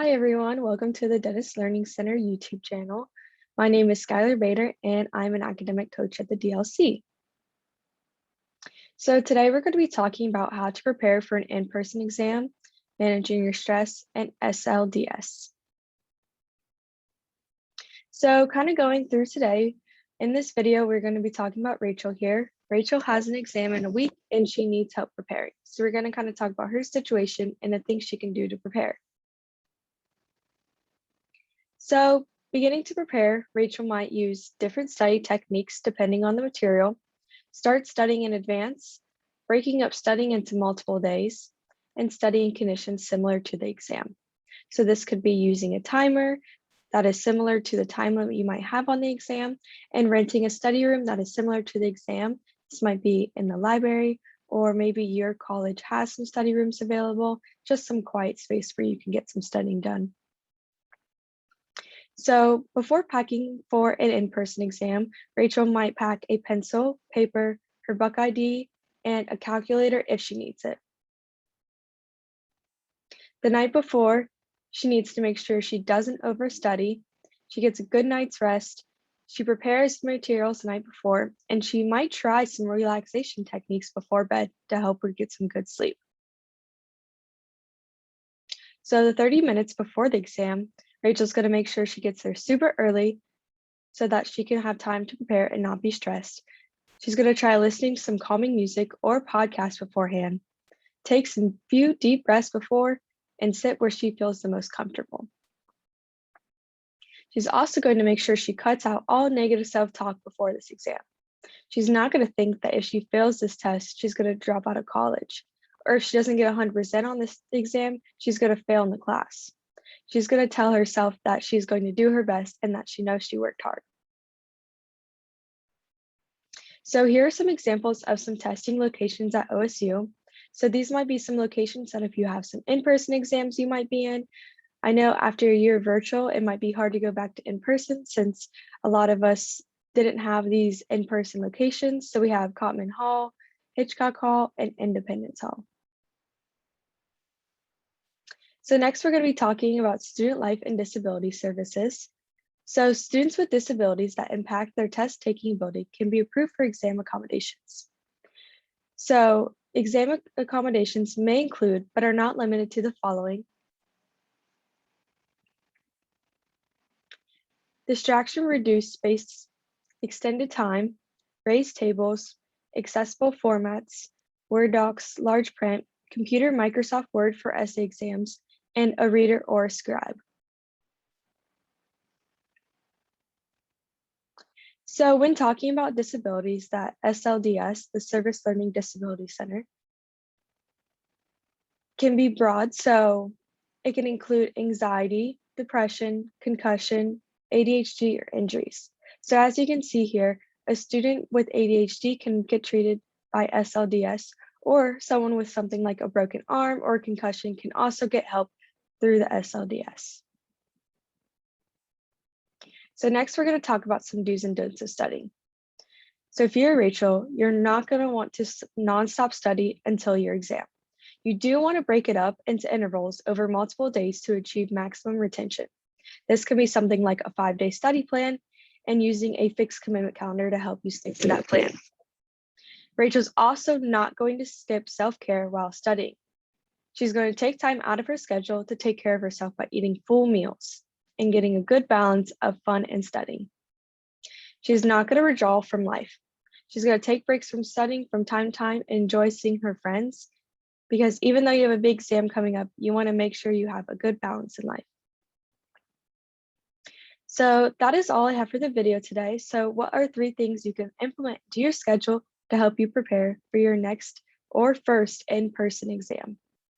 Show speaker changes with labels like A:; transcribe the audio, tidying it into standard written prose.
A: Hi everyone, welcome to the Dentist Learning Center YouTube channel. My name is Skylar Bader and I'm an academic coach at the DLC. So today we're going to be talking about how to prepare for an in-person exam, managing your stress, and SLDS. So kind of going through today, in this video, we're going to be talking about Rachel here. Rachel has an exam in a week and she needs help preparing. So we're going to kind of talk about her situation and the things she can do to prepare. So beginning to prepare, Rachel might use different study techniques depending on the material, start studying in advance, breaking up studying into multiple days, and studying conditions similar to the exam. So this could be using a timer that is similar to the time limit you might have on the exam, and renting a study room that is similar to the exam. This might be in the library, or maybe your college has some study rooms available, just some quiet space where you can get some studying done. So before packing for an in-person exam, Rachel might pack a pencil, paper, her book ID, and a calculator if she needs it. The night before, she needs to make sure she doesn't overstudy, she gets a good night's rest, she prepares materials the night before, and she might try some relaxation techniques before bed to help her get some good sleep. So the 30 minutes before the exam, Rachel's going to make sure she gets there super early so that she can have time to prepare and not be stressed. She's going to try listening to some calming music or podcast beforehand, take some few deep breaths before, and sit where she feels the most comfortable. She's also going to make sure she cuts out all negative self-talk before this exam. She's not going to think that if she fails this test, she's going to drop out of college, or if she doesn't get 100% on this exam, she's going to fail in the class. She's going to tell herself that she's going to do her best and that she knows she worked hard. So here are some examples of some testing locations at OSU. So these might be some locations that if you have some in-person exams you might be in. I know after a year of virtual, it might be hard to go back to in-person since a lot of us didn't have these in-person locations. So we have Cotman Hall, Hitchcock Hall, and Independence Hall. So next we're going to be talking about student life and disability services. So students with disabilities that impact their test-taking ability can be approved for exam accommodations. So exam accommodations may include, but are not limited to the following: distraction-reduced space, extended time, raised tables, accessible formats, Word docs, large print, computer Microsoft Word for essay exams, and a reader or a scribe. So when talking about disabilities, that SLDS, the Service Learning Disability Center, can be broad. So it can include anxiety, depression, concussion, ADHD, or injuries. So as you can see here, a student with ADHD can get treated by SLDS, or someone with something like a broken arm or concussion can also get help through the SLDS. So next we're going to talk about some do's and don'ts of studying. So if you're Rachel, you're not going to want to nonstop study until your exam. You do want to break it up into intervals over multiple days to achieve maximum retention. This could be something like a 5-day study plan and using a fixed commitment calendar to help you stick to that plan. Rachel's also not going to skip self-care while studying. She's going to take time out of her schedule to take care of herself by eating full meals and getting a good balance of fun and studying. She's not going to withdraw from life. She's going to take breaks from studying from time to time and enjoy seeing her friends, because even though you have a big exam coming up, you want to make sure you have a good balance in life. So that is all I have for the video today. So what are 3 things you can implement to your schedule to help you prepare for your next or first in-person exam?